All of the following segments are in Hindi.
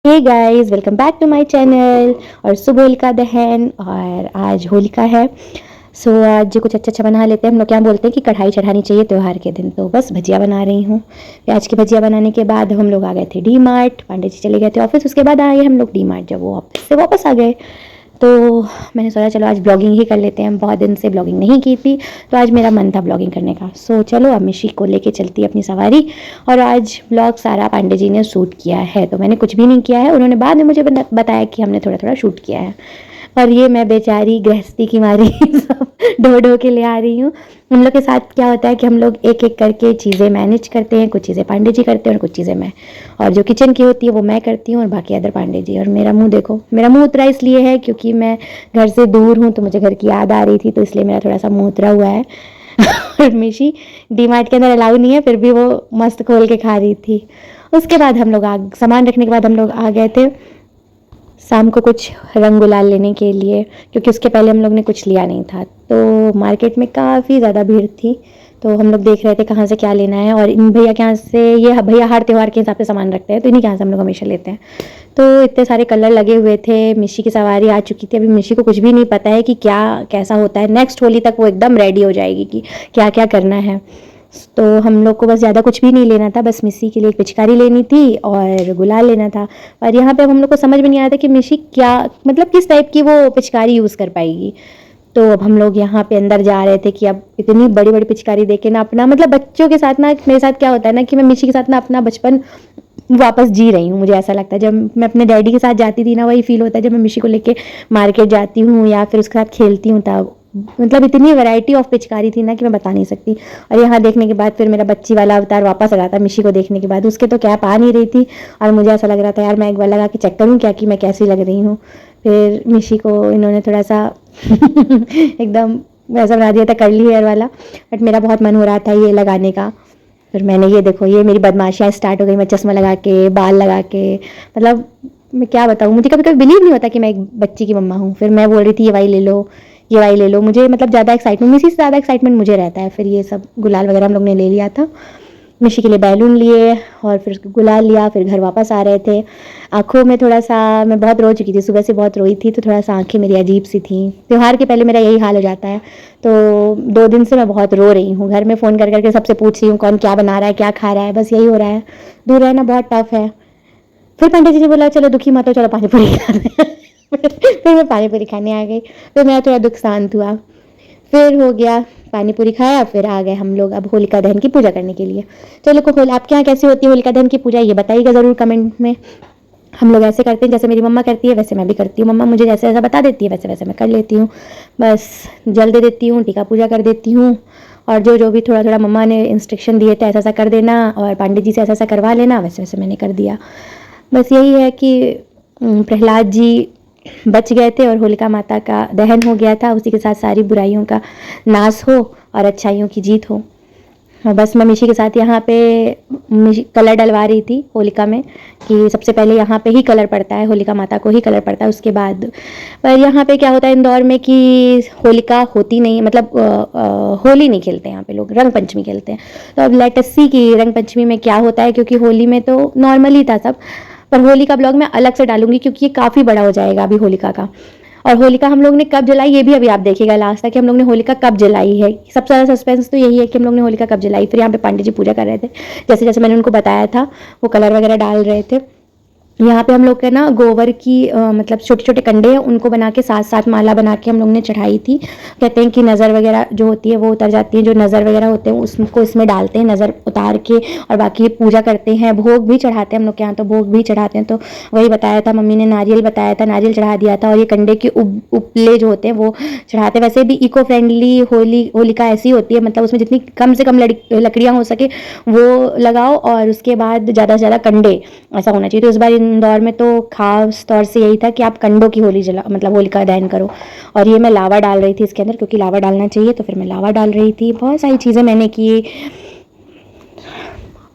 Hey guys, welcome back to my channel. और शुभ होलिका दहन और आज होलिका है। सो आज कुछ अच्छा अच्छा बना लेते हैं। हम लोग क्या बोलते हैं कि कढ़ाई चढ़ानी चाहिए त्यौहार के दिन, तो बस भजिया बना रही हूँ। प्याज की भजिया बनाने के बाद हम लोग आ गए थे डी मार्ट। पांडे जी चले गए थे ऑफिस, उसके बाद आए हम लोग डी मार्ट। जब वो ऑफिस से वापस आ गए तो मैंने सोचा चलो आज ब्लॉगिंग ही कर लेते हैं। बहुत दिन से ब्लॉगिंग नहीं की थी, तो आज मेरा मन था ब्लॉगिंग करने का। सो चलो अब मिशी को लेके चलती है अपनी सवारी। और आज ब्लॉग सारा पांडे जी ने शूट किया है, तो मैंने कुछ भी नहीं किया है। उन्होंने बाद में मुझे बताया कि हमने थोड़ा थोड़ा शूट किया है। और ये मैं बेचारी गृहस्थी की मारी सब ढो ढो के ले आ रही हूँ। हम लोग के साथ क्या होता है कि हम लोग एक एक करके चीज़ें मैनेज करते हैं। कुछ चीज़ें पांडे जी करते हैं और कुछ चीज़ें मैं। और जो किचन की होती है वो मैं करती हूँ और बाकी अदर पांडे जी। और मेरा मुंह देखो, मेरा मुंह उतरा इसलिए है क्योंकि मैं घर से दूर हूँ, तो मुझे घर की याद आ रही थी, तो इसलिए मेरा थोड़ा सा मुंह उतरा हुआ है। और मिशी डी मार्ट के अंदर अलाउ नहीं है, फिर भी वो मस्त खोल के खा रही थी। उसके बाद हम लोग सामान रखने के बाद हम लोग आ गए थे शाम को कुछ रंग गुलाल लेने के लिए, क्योंकि उसके पहले हम लोग ने कुछ लिया नहीं था। तो मार्केट में काफ़ी ज़्यादा भीड़ थी, तो हम लोग देख रहे थे कहाँ से क्या लेना है। और इन भैया के यहाँ से, ये भैया हर त्यौहार के हिसाब से सामान रखते हैं, तो इन्हीं के यहाँ से हम लोग हमेशा लेते हैं। तो इतने सारे कलर लगे हुए थे। मिशी की सवारी आ चुकी थी। अभी मिशी को कुछ भी नहीं पता है कि क्या कैसा होता है। नेक्स्ट होली तक वो एकदम रेडी हो जाएगी कि क्या क्या करना है। तो हम लोग को बस ज़्यादा कुछ भी नहीं लेना था, बस मिशी के लिए एक पिचकारी लेनी थी और गुलाल लेना था। और यहाँ पे अब हम लोग को समझ में नहीं आ रहा था कि मिशी क्या, मतलब किस टाइप की वो पिचकारी यूज़ कर पाएगी। तो अब हम लोग यहाँ पे अंदर जा रहे थे कि अब इतनी बड़ी बड़ी पिचकारी देके ना अपना, मतलब बच्चों के साथ ना, मेरे साथ क्या होता है ना कि मैं मिशी के साथ ना अपना बचपन वापस जी रही हूँ। मुझे ऐसा लगता है जब मैं अपने डैडी के साथ जाती थी ना, वही फील होता है जब मैं मिशी को लेके मार्केट जाती हूँ या फिर उसके साथ खेलती हूँ तब। मतलब इतनी वैरायटी ऑफ पिचकारी थी ना कि मैं बता नहीं सकती। और यहाँ देखने के बाद फिर मेरा बच्ची वाला अवतार वापस आ रहा था मिशी को देखने के बाद। उसके तो कैप आ नहीं रही थी और मुझे ऐसा लग रहा था यार मैं एक बार लगा के चेक करूँ क्या कि मैं कैसी लग रही हूँ। फिर मिशी को इन्होंने थोड़ा सा एकदम वैसा बना दिया था, कर्ली हेयर वाला। बट मेरा बहुत मन हो रहा था ये लगाने का। फिर मैंने, ये देखो, ये मेरी बदमाशियाँ स्टार्ट हो गई। मैं चश्मा लगा के, बाल लगा के, मतलब मैं क्या बताऊँ, मुझे कभी कभी बिलीव नहीं होता कि मैं एक बच्ची की मम्मा हूँ। फिर मैं बोल रही थी ये वाली ले लो, ये वाली ले लो। मुझे मतलब ज़्यादा एक्साइटमेंट, इसी से ज़्यादा एक्साइटमेंट मुझे रहता है। फिर ये सब गुलाल वगैरह हम लोग ने ले लिया था। मिशी के लिए बैलून लिए और फिर उसको गुलाल लिया। फिर घर वापस आ रहे थे। आँखों में थोड़ा सा, मैं बहुत रो चुकी थी, सुबह से बहुत रोई थी, तो थोड़ा सा आँखें मेरी अजीब सी थी। त्यौहार के पहले मेरा यही हाल हो जाता है। तो 2 दिन से मैं बहुत रो रही हूँ। घर में फ़ोन कर करके सबसे पूछ रही हूँ कौन क्या बना रहा है, क्या खा रहा है, बस यही हो रहा है। दूर रहना बहुत टफ है। फिर पंडित जी ने बोला चलो दुखी मत हो, चलो पानी पूरी खाने। फिर मैं पानी पूरी खाने आ गई। फिर मेरा थोड़ा दुख शांत हुआ। फिर हो गया, पानी पूरी खाया, फिर आ गए हम लोग अब होलिका दहन की पूजा करने के लिए। चलो आपके यहाँ कैसी होती है होलिका दहन की पूजा, ये बताइएगा ज़रूर कमेंट में। हम लोग ऐसे करते हैं जैसे मेरी मम्मा करती है वैसे मैं भी करती हूँ। मम्मा मुझे जैसे जैसा बता देती है वैसे वैसे मैं कर लेती हूँ। बस जल दे देती हूँ, टीका पूजा कर देती हूँ। और जो जो भी थोड़ा थोड़ा मम्मा ने इंस्ट्रक्शन दिए थे ऐसा ऐसा कर देना और पंडित जी से ऐसा ऐसा करवा लेना, वैसे वैसे मैंने कर दिया। बस यही है कि प्रहलाद जी बच गए थे और होलिका माता का दहन हो गया था। उसी के साथ सारी बुराइयों का नाश हो और अच्छाइयों की जीत हो। और बस मैं मिशी के साथ यहाँ पे कलर डलवा रही थी होलिका में, कि सबसे पहले यहाँ पे ही कलर पड़ता है, होलिका माता को ही कलर पड़ता है उसके बाद। पर यहाँ पे क्या होता है इंदौर में कि होलिका होती नहीं, मतलब होली नहीं खेलते यहाँ पे लोग, रंग पंचमी खेलते हैं। तो अब लेट अस सी कि रंग पंचमी में क्या होता है, क्योंकि होली में तो नॉर्मल ही था सब। पर होली का ब्लॉग मैं अलग से डालूंगी क्योंकि ये काफ़ी बड़ा हो जाएगा अभी होलिका का। और होलिका हम लोग ने कब जलाई ये भी अभी आप देखिएगा लास्ट तक कि हम लोग ने होलिका कब जलाई है। सबसे ज़्यादा सस्पेंस तो यही है कि हम लोग ने होलिका कब जलाई। फिर यहाँ पे पंडित जी पूजा कर रहे थे, जैसे जैसे मैंने उनको बताया था वो कलर वगैरह डाल रहे थे। यहाँ पे हम लोग के ना गोबर की मतलब छोटे छोटे कंडे हैं, उनको बना के साथ साथ माला बना के हम लोग ने चढ़ाई थी। कहते हैं कि नज़र वगैरह जो होती है वो उतर जाती है, जो नज़र वगैरह होते हैं उसको इसमें डालते हैं, नज़र उतार के। और बाकी पूजा करते हैं, भोग भी चढ़ाते हैं हम लोग के यहाँ, तो भोग भी चढ़ाते हैं। तो वही बताया था मम्मी ने, नारियल बताया था, नारियल चढ़ा दिया था। और ये कंडे के उपले जो होते हैं वो चढ़ाते हैं। वैसे भी इको फ्रेंडली होलिका ऐसी होती है, मतलब उसमें जितनी कम से कम लकड़ियाँ हो सके वो लगाओ और उसके बाद ज़्यादा से ज़्यादा कंडे ऐसा होना चाहिए। तो इस बार इंदौर में तो खास तौर से यही था कि आप कंडों की होली जला, मतलब होलिका दहन करो। और ये मैं लावा डाल रही थी इसके अंदर क्योंकि लावा डालना चाहिए, तो फिर मैं लावा डाल रही थी। बहुत सारी चीज़ें मैंने की,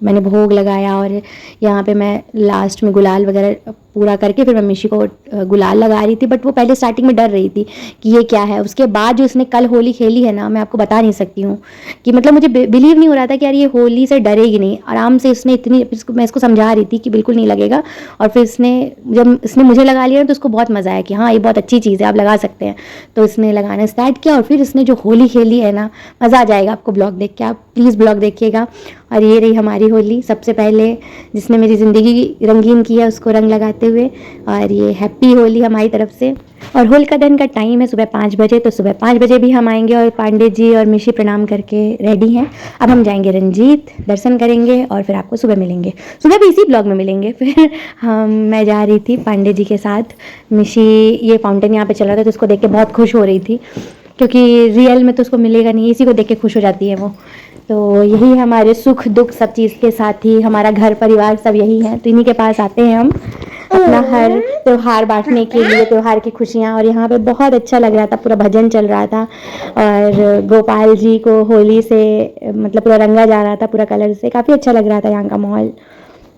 मैंने भोग लगाया। और यहाँ पे मैं लास्ट में गुलाल वगैरह पूरा करके फिर मैं मिशी को गुलाल लगा रही थी। बट वो पहले स्टार्टिंग में डर रही थी कि ये क्या है। उसके बाद जो इसने कल होली खेली है ना, मैं आपको बता नहीं सकती हूँ कि मतलब मुझे बिलीव नहीं हो रहा था कि यार ये होली से डरेगी नहीं। आराम से इसने इतनी, मैं इसको समझा रही थी कि बिल्कुल नहीं लगेगा, और फिर जब इसने मुझे लगा लिया तो उसको बहुत मज़ा आया कि हाँ ये बहुत अच्छी चीज़ है, आप लगा सकते हैं। तो इसने लगाना स्टार्ट किया और फिर इसने जो होली खेली है ना, मज़ा आ जाएगा आपको ब्लॉग देख के। आप प्लीज़ ब्लॉग देखिएगा। और ये रही हमारी होली, सबसे पहले जिसने मेरी ज़िंदगी रंगीन की है उसको रंग लगाते हुए। और ये हैप्पी होली हमारी तरफ से। और होलिका दहन का टाइम है सुबह 5 बजे, तो सुबह 5 बजे भी हम आएंगे और पांडे जी और मिशी प्रणाम करके रेडी हैं। अब हम जाएंगे रंजीत, दर्शन करेंगे और फिर आपको सुबह मिलेंगे। सुबह भी इसी ब्लॉग में मिलेंगे। फिर मैं जा रही थी पांडे जी के साथ। मिशी ये फाउंटेन यहाँ पे चल रहा था तो उसको देख के बहुत खुश हो रही थी, क्योंकि रियल में तो उसको मिलेगा नहीं, इसी को देख के खुश हो जाती है वो। तो यही हमारे सुख दुख सब चीज़ के साथ ही हमारा घर परिवार सब यही है, तो इन्हीं के पास आते हैं हम अपना हर त्यौहार बांटने के लिए, त्यौहार की खुशियाँ। और यहाँ पे बहुत अच्छा लग रहा था, पूरा भजन चल रहा था और गोपाल जी को होली से मतलब पूरा रंगा जा रहा था पूरा कलर से। काफ़ी अच्छा लग रहा था यहाँ का माहौल।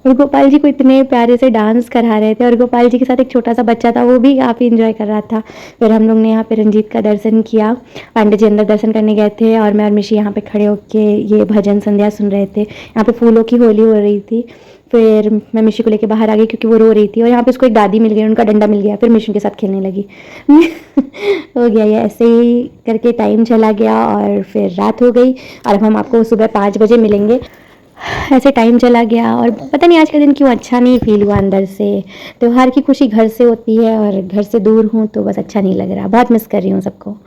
और गोपाल जी को इतने प्यारे से डांस करा रहे थे, और गोपाल जी के साथ एक छोटा सा बच्चा था, वो भी काफ़ी इंजॉय कर रहा था। फिर हम लोग ने यहाँ पे रंजीत का दर्शन किया। पांडे जी अंदर दर्शन करने गए थे और मैं और मिशी यहाँ पे खड़े होके ये भजन संध्या सुन रहे थे। यहाँ पे फूलों की होली हो रही थी। फिर मैं मिशी को लेके बाहर आ गई क्योंकि वो रो रही थी, और यहाँ पे उसको एक दादी मिल गई, उनका डंडा मिल गया। फिर मिशी के साथ खेलने लगी। हो गया ये ऐसे ही करके टाइम चला गया और फिर रात हो गई। और अब हम आपको सुबह 5 बजे मिलेंगे। ऐसे टाइम चला गया और पता नहीं आज का दिन क्यों अच्छा नहीं फील हुआ अंदर से। त्योहार की खुशी घर से होती है और घर से दूर हूँ तो बस अच्छा नहीं लग रहा, बहुत मिस कर रही हूँ सबको।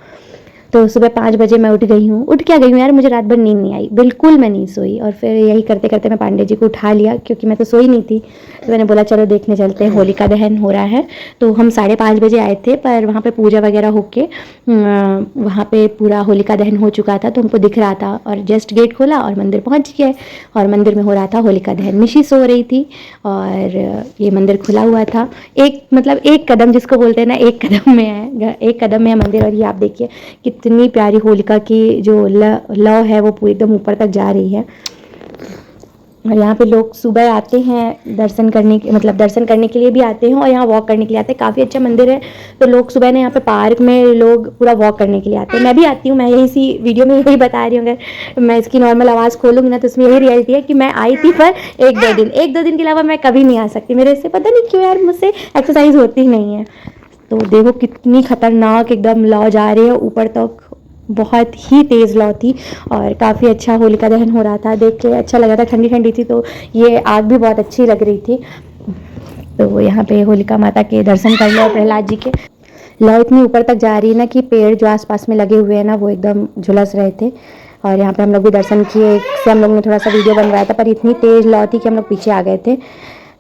तो सुबह 5 बजे मैं उठ गई हूँ। उठ क्या गई हूँ यार, मुझे रात भर नींद नहीं आई, बिल्कुल मैं नहीं सोई। और फिर यही करते करते मैं पांडे जी को उठा लिया क्योंकि मैं तो सोई नहीं थी। तो मैंने बोला चलो देखने चलते हैं, होलिका दहन हो रहा है। तो हम 5:30 बजे आए थे, पर वहाँ पे पूजा वगैरह होके वहाँ पे पूरा होलिका दहन हो चुका था, तो हमको दिख रहा था। और जस्ट गेट खोला और मंदिर पहुँच गए और मंदिर में हो रहा था होलिका दहन। मिशी सो रही थी और ये मंदिर खुला हुआ था। एक कदम जिसको बोलते हैं ना, एक कदम में है, एक कदम में है मंदिर। और ये आप देखिए कितनी प्यारी होलिका की जो लौ है वो पूरी एकदम ऊपर तक जा रही है। और यहाँ पे लोग सुबह आते हैं दर्शन करने के, मतलब दर्शन करने के लिए भी आते हैं और यहाँ वॉक करने के लिए आते हैं। काफ़ी अच्छा मंदिर है, तो लोग सुबह ना यहाँ पे पार्क में लोग पूरा वॉक करने के लिए आते हैं। मैं भी आती हूँ, मैं यही सी वीडियो में यही बता रही हूँ। अगर मैं इसकी नॉर्मल आवाज़ खोलूँगी ना तो इसमें यही रियलिटी है कि मैं आई थी, पर 1-2 दिन के अलावा मैं कभी नहीं आ सकती। मेरे से पता नहीं क्यों यार, मुझसे एक्सरसाइज होती ही नहीं है। तो देखो कितनी खतरनाक एकदम लौ जा रही है ऊपर तक, बहुत ही तेज़ लौ थी। और काफ़ी अच्छा होलिका दहन हो रहा था, देख के अच्छा लग रहा था। ठंडी ठंडी थी तो ये आग भी बहुत अच्छी लग रही थी। तो यहाँ पे होलिका माता के दर्शन कर लो, प्रहलाद जी के। लौ इतनी ऊपर तक जा रही है ना कि पेड़ जो आसपास में लगे हुए हैं ना वो एकदम झुलस रहे थे। और यहाँ पे हम लोग भी दर्शन किए, इससे हम लोग ने थोड़ा सा वीडियो बनवाया था, पर इतनी तेज़ लौ थी कि हम लोग पीछे आ गए थे।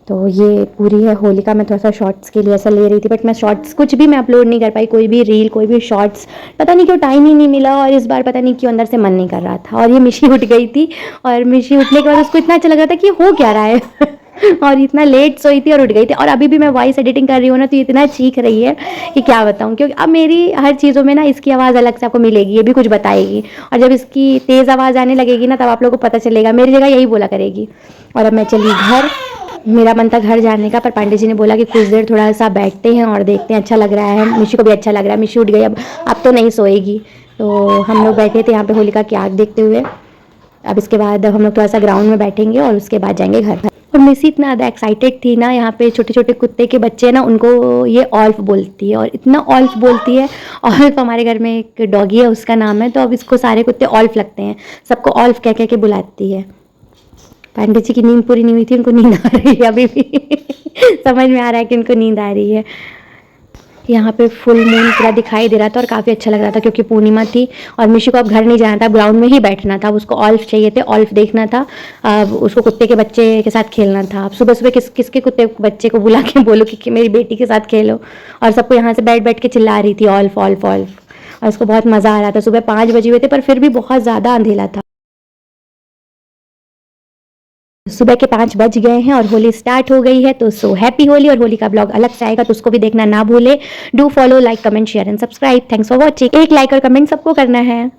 तो ये पूरी है होलिका। मैं थोड़ा सा शॉर्ट्स के लिए ऐसा ले रही थी, बट मैं शॉर्ट्स कुछ भी मैं अपलोड नहीं कर पाई, कोई भी रील, कोई भी शॉर्ट्स, पता नहीं क्यों टाइम ही नहीं मिला। और इस बार पता नहीं क्यों अंदर से मन नहीं कर रहा था। और ये मिशी उठ गई थी, और मिशी उठने के बाद उसको इतना अच्छा लग रहा था कि हो क्या रहा है और इतना लेट सोई थी और उठ गई थी। और अभी भी मैं वॉइस एडिटिंग कर रही हूँ ना, तो इतना चीख रही है कि क्या बताऊँ। क्योंकि अब मेरी हर चीज़ों में ना इसकी आवाज़ अलग से आपको मिलेगी, ये भी कुछ बताएगी। और जब इसकी तेज़ आवाज़ आने लगेगी ना, तब आप लोगों को पता चलेगा, मेरी जगह यही बोला करेगी। और अब मैं चली घर, मेरा मन था घर जाने का, पर पांडे जी ने बोला कि कुछ देर थोड़ा सा बैठते हैं और देखते हैं, अच्छा लग रहा है। मिशी को भी अच्छा लग रहा है, मिशी उठ गई, अब तो नहीं सोएगी। तो हम लोग बैठे थे यहाँ पे होलिका की आग देखते हुए। अब इसके बाद हम लोग थोड़ा सा ग्राउंड में बैठेंगे और उसके बाद जाएंगे घर। और मिशी इतना ज़्यादा एक्साइटेड थी ना, यहाँ पे छोटे छोटे कुत्ते के बच्चे ना, उनको ये ऑल्फ बोलती है और इतना ऑल्फ बोलती है। ऑल्फ हमारे घर में एक डॉगी है, उसका नाम है, तो अब इसको सारे कुत्ते ऑल्फ लगते हैं, सबको ऑल्फ कह के बुलाती है। पांडे जी की नींद पूरी नहीं हुई थी, उनको नींद आ रही है अभी भी समझ में आ रहा है कि उनको नींद आ रही है। यहाँ पे फुल मून पूरा दिखाई दे रहा था और काफ़ी अच्छा लग रहा था क्योंकि पूर्णिमा थी। और मिशी को अब घर नहीं जाना था, ग्राउंड में ही बैठना था। अब उसको ऑल्फ चाहिए थे, ऑल्फ देखना था। अब उसको कुत्ते के बच्चे के साथ खेलना था। अब सुबह सुबह किसके कुत्ते बच्चे को बुला के बोलो कि मेरी बेटी के साथ खेलो। और सबको यहाँ से बैठ बैठ के चिल्ला रही थी ऑल्फ ऑल्फ ऑल्फ, और उसको बहुत मज़ा आ रहा था। सुबह 5 बजे हुए थे, पर फिर भी बहुत ज़्यादा अंधेरा था। सुबह के 5 बज गए हैं और होली स्टार्ट हो गई है। तो सो हैप्पी होली। और होली का ब्लॉग अलग से आएगा, तो उसको भी देखना ना भूले। Do follow, like, comment, share and subscribe. Thanks for watching. एक लाइक और कमेंट सबको करना है।